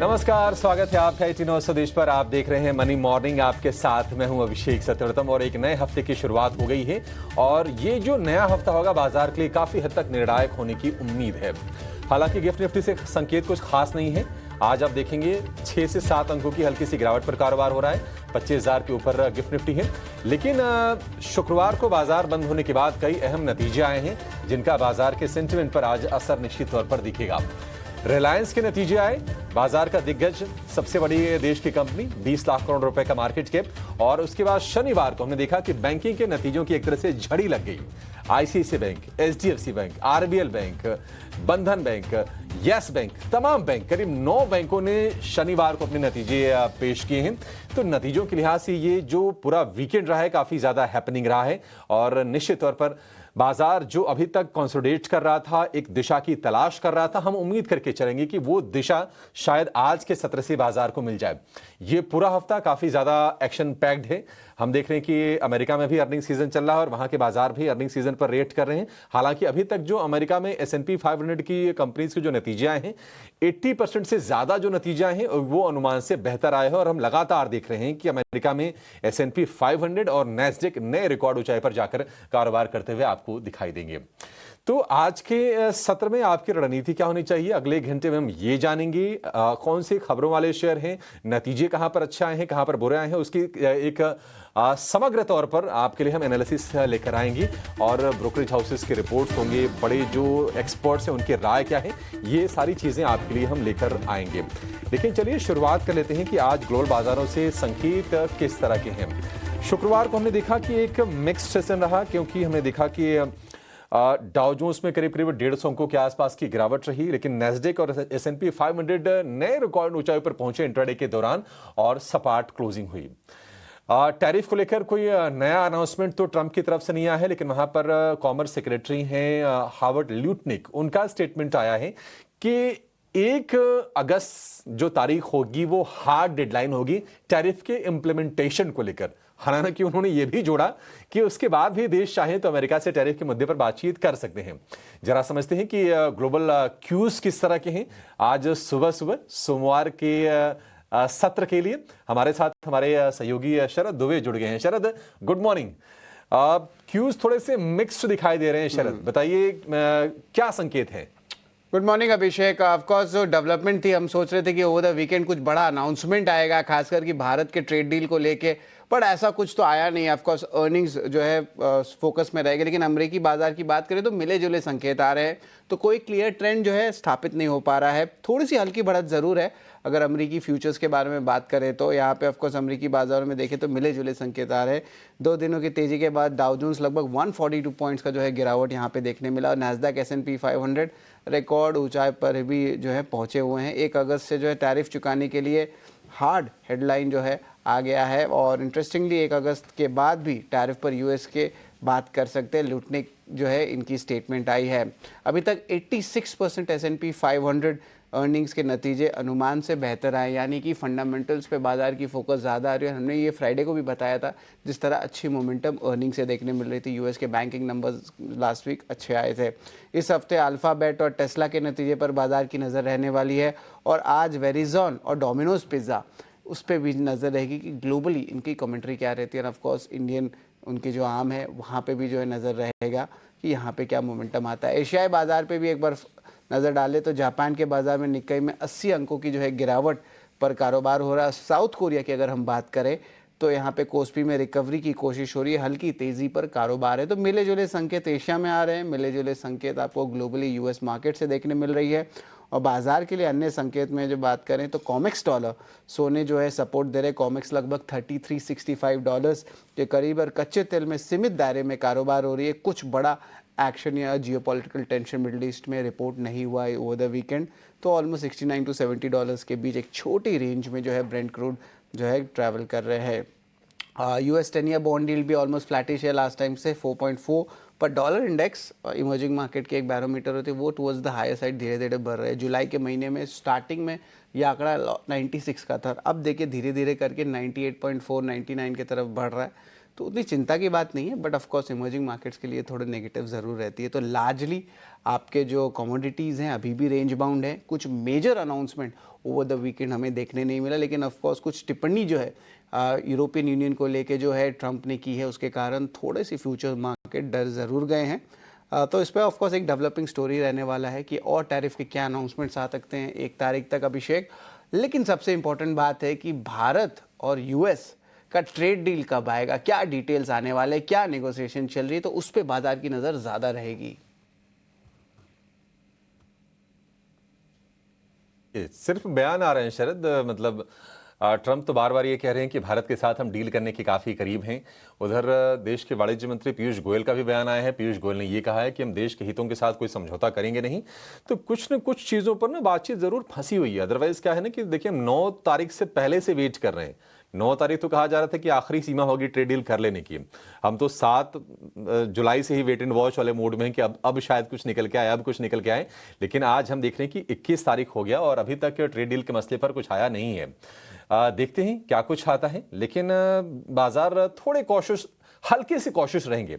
नमस्कार, स्वागत है आपका 18 स्वदेश पर। आप देख रहे हैं मनी मॉर्निंग। आपके साथ मैं हूं अभिषेक सत्यव्रतम और एक नए हफ्ते की शुरुआत हो गई है और ये जो नया हफ्ता होगा बाजार के लिए काफी हद तक निर्णायक होने की उम्मीद है। हालांकि गिफ्ट निफ्टी से संकेत कुछ खास नहीं है। आज आप देखेंगे 6 से 7 अंकों की हल्की सी गिरावट पर कारोबार हो रहा है। 25,000 के ऊपर गिफ्ट निफ्टी है। लेकिन शुक्रवार को बाजार बंद होने के बाद कई अहम नतीजे आए हैं जिनका बाजार के सेंटिमेंट पर आज असर निश्चित तौर पर दिखेगा। रिलायंस के नतीजे आए। बाजार का दिग्गज, सबसे बड़ी देश की कंपनी, 20 लाख करोड़ रुपए का मार्केट कैप। और उसके बाद शनिवार को हमने देखा कि बैंकिंग के नतीजों की एक तरह से झड़ी लग गई। ICICI bank, HDFC bank, RBL bank, बंधन बैंक, यस बैंक, तमाम बैंक, करीब 9 बैंकों ने शनिवार को अपने नतीजे पेश किए हैं। तो नतीजों के लिहाज से ये जो पूरा वीकेंड रहा है काफी ज्यादा हैपनिंग रहा है और निश्चित तौर पर बाजार जो अभी तक कंसोलिडेट कर रहा था, एक दिशा की तलाश कर रहा था, हम उम्मीद करके चलेंगे कि वो दिशा शायद आज के सत्र से बाजार को मिल जाए। ये पूरा हफ्ता काफी ज्यादा एक्शन पैक्ड है। हम देख रहे हैं कि अमेरिका में भी अर्निंग सीजन चल रहा है और वहां के बाजार भी अर्निंग सीजन पर रेट कर रहे हैं। हालांकि अभी तक जो अमेरिका में S&P 500 की कंपनीज के जो नतीजे आए हैं, 80% से ज्यादा जो नतीजे आए हैं वो अनुमान से बेहतर आए हैं और हम लगातार देख रहे हैं कि अमेरिका में S&P 500 और नैस्डैक नए रिकॉर्ड ऊंचाई पर जाकर कारोबार करते हुए आपको दिखाई देंगे। तो आज के सत्र में आपकी रणनीति क्या होनी चाहिए, अगले घंटे में हम ये जानेंगे। कौन से खबरों वाले शेयर हैं, नतीजे कहां पर अच्छे आए हैं, कहां पर बुरे आए हैं, उसकी एक समग्र तौर पर आपके लिए हम एनालिसिस लेकर आएंगे और ब्रोकरेज हाउसेस के रिपोर्ट्स होंगे, बड़े जो एक्सपर्ट्स हैं उनकी राय क्या है, ये सारी चीजें आपके लिए हम लेकर आएंगे। लेकिन चलिए शुरुआत कर लेते हैं कि आज ग्लोबल बाजारों से संकेत किस तरह के हैं। शुक्रवार को हमने देखा कि एक मिक्स्ड सेशन रहा, क्योंकि हमने देखा कि डाउ जोन्स में करीब करीब 150 अंकों के आसपास की गिरावट रही, लेकिन नैस्डैक और S&P 500 नए रिकॉर्ड ऊंचाई पर पहुंचे इंट्राडे के दौरान और सपाट क्लोजिंग हुई। टैरिफ को लेकर कोई नया अनाउंसमेंट तो ट्रंप की तरफ से नहीं आया है, लेकिन वहां पर कॉमर्स सेक्रेटरी हैं हावर्ड ल्यूटनिक, उनका स्टेटमेंट आया है कि 1 अगस्त जो तारीख होगी वो हार्ड डेडलाइन होगी टैरिफ के इंप्लीमेंटेशन को लेकर। हालांकि उन्होंने ये भी जोड़ा कि उसके बाद भी देश चाहे तो अमेरिका से टैरिफ के मुद्दे पर बातचीत कर सकते हैं। जरा समझते हैं कि ग्लोबल क्यूज किस तरह के हैं। आज सुबह सुबह सोमवार के सत्र के लिए हमारे साथ हमारे सहयोगी शरद दुबे जुड़ गए हैं। शरद, गुड मॉर्निंग। क्यूज थोड़े से मिक्स्ड दिखाई दे रहे हैं। शरद, बताइए क्या संकेत है? गुड मॉर्निंग अभिषेक। ऑफकोर्स जो डेवलपमेंट थी, हम सोच रहे थे कि ओवर द वीकेंड कुछ बड़ा अनाउंसमेंट आएगा, खासकर कि भारत के ट्रेड डील को लेके, पर ऐसा कुछ तो आया नहीं। ऑफकोर्स अर्निंग्स जो है फोकस में रहेगी, लेकिन अमेरिकी बाजार की बात करें तो मिले जुले संकेत आ रहे हैं, तो कोई क्लियर ट्रेंड जो है स्थापित नहीं हो पा रहा है। थोड़ी सी हल्की बढ़त जरूर है अगर अमेरिकी फ्यूचर्स के बारे में बात करें तो। यहाँ पे ऑफकोर्स अमेरिकी बाजारों में देखें तो मिले जुले संकेत आ रहे हैं। 2 दिनों की तेजी के बाद डाउ जोन्स लगभग 142 पॉइंट्स का जो है गिरावट यहाँ पे देखने मिला और नैस्डैक S&P 500 रिकॉर्ड ऊंचाई पर भी जो है पहुंचे हुए हैं। 1 अगस्त से जो है टैरिफ चुकाने के लिए हार्ड हेडलाइन जो है आ गया है और इंटरेस्टिंगली 1 अगस्त के बाद भी टैरिफ पर यूएस के बात कर सकते हैं। लुटनिक जो है इनकी स्टेटमेंट आई है। अभी तक 86% S&P 500 अर्निंग्स के नतीजे अनुमान से बेहतर आए, यानी कि फंडामेंटल्स पे बाजार की फोकस ज़्यादा आ रही है। हमने ये फ्राइडे को भी बताया था, जिस तरह अच्छी मोमेंटम अर्निंग से देखने मिल रही थी। यूएस के बैंकिंग नंबर्स लास्ट वीक अच्छे आए थे। इस हफ्ते अल्फ़ाबेट और टेस्ला के नतीजे पर बाजार की नज़र रहने वाली है और आज वेरिजॉन और डोमिनोज पिज़्ज़ा उस पर भी नज़र रहेगी कि ग्लोबली इनकी कमेंट्री क्या रहती है। और ऑफकोर्स इंडियन उनकी जो आम है वहाँ पे भी जो है नज़र रहेगा कि यहाँ पे क्या मोमेंटम आता है। एशियाई बाज़ार पे भी एक बार नज़र डालें तो जापान के बाज़ार में निक्केई में 80 अंकों की जो है गिरावट पर कारोबार हो रहा है। साउथ कोरिया की अगर हम बात करें तो यहाँ पे कोस्पी में रिकवरी की कोशिश हो रही है, हल्की तेज़ी पर कारोबार है। तो मिले जुले संकेत एशिया में आ रहे हैं, मिले जुले संकेत आपको ग्लोबली यूएस मार्केट से देखने मिल रही है। और बाजार के लिए अन्य संकेत में जो बात करें तो कॉमेक्स डॉलर सोने जो है सपोर्ट दे रहे। कॉमेक्स लगभग $3365 के करीब और कच्चे तेल में सीमित दायरे में कारोबार हो रही है। कुछ बड़ा एक्शन या जियोपॉलिटिकल टेंशन मिडल ईस्ट में रिपोर्ट नहीं हुआ है ओवर द वीकेंड, तो ऑलमोस्ट $69 to $70 के बीच एक छोटी रेंज में जो है ब्रेंट क्रूड जो है ट्रैवल कर रहे हैं। US 10 ईयर बॉन्ड डील भी ऑलमोस्ट फ्लैटिश है लास्ट टाइम से 4.4, पर डॉलर इंडेक्स इमर्जिंग मार्केट के एक बैरोमीटर होते हैं वो टुवर्ड्स द हायर साइड धीरे धीरे बढ़ रहे हैं। जुलाई के महीने में स्टार्टिंग में यह आंकड़ा 96 का था, अब देखिए धीरे धीरे करके 98.4 99 की तरफ बढ़ रहा है। तो उतनी चिंता की बात नहीं है, but of course emerging markets के लिए थोड़े नेगेटिव ज़रूर रहती है। तो लार्जली आपके जो कमोडिटीज़ हैं अभी भी रेंज बाउंड है। कुछ major announcement over the weekend हमें देखने नहीं मिला, लेकिन ऑफ कोर्स कुछ टिप्पणी जो है यूरोपियन यूनियन को लेके जो है ट्रंप ने की है, उसके कारण थोड़े से फ्यूचर मार्केट डर ज़रूर गए हैं। तो इस पर ऑफकोर्स एक डेवलपिंग स्टोरी रहने वाला है कि और टैरिफ के क्या अनाउंसमेंट्स आ सकते हैं 1 तारीख तक, अभिषेक। लेकिन सबसे इंपॉर्टेंट बात है कि भारत और यूएस का ट्रेड डील कब आएगा, क्या डिटेल्स आने वाले, क्या नेगोशिएशन चल रही है, तो उस पर बाजार की नज़र ज़्यादा रहेगी। सिर्फ बयान आ रहे हैं शरद, मतलब ट्रंप तो बार बार ये कह रहे हैं कि भारत के साथ हम डील करने के काफी करीब हैं। उधर देश के वाणिज्य मंत्री पीयूष गोयल का भी बयान आया है। पीयूष गोयल ने ये कहा है कि हम देश के हितों के साथ कोई समझौता करेंगे नहीं। तो कुछ न कुछ चीजों पर ना बातचीत जरूर फंसी हुई है। अदरवाइज क्या है ना कि देखिए, हम 9 तारीख से पहले से वेट कर रहे हैं। 9 तारीख तो कहा जा रहा था कि आखिरी सीमा होगी ट्रेड डील कर लेने की। हम तो 7 जुलाई से ही वेट एंड वॉच वाले मूड में हैं कि अब शायद कुछ निकल के आए, अब कुछ निकल के आए। लेकिन आज हम देख रहे हैं कि 21 तारीख हो गया और अभी तक ट्रेड डील के मसले पर कुछ आया नहीं है। देखते हैं क्या कुछ आता है, लेकिन बाजार थोड़े कॉशियस, हल्के से कॉशियस रहेंगे।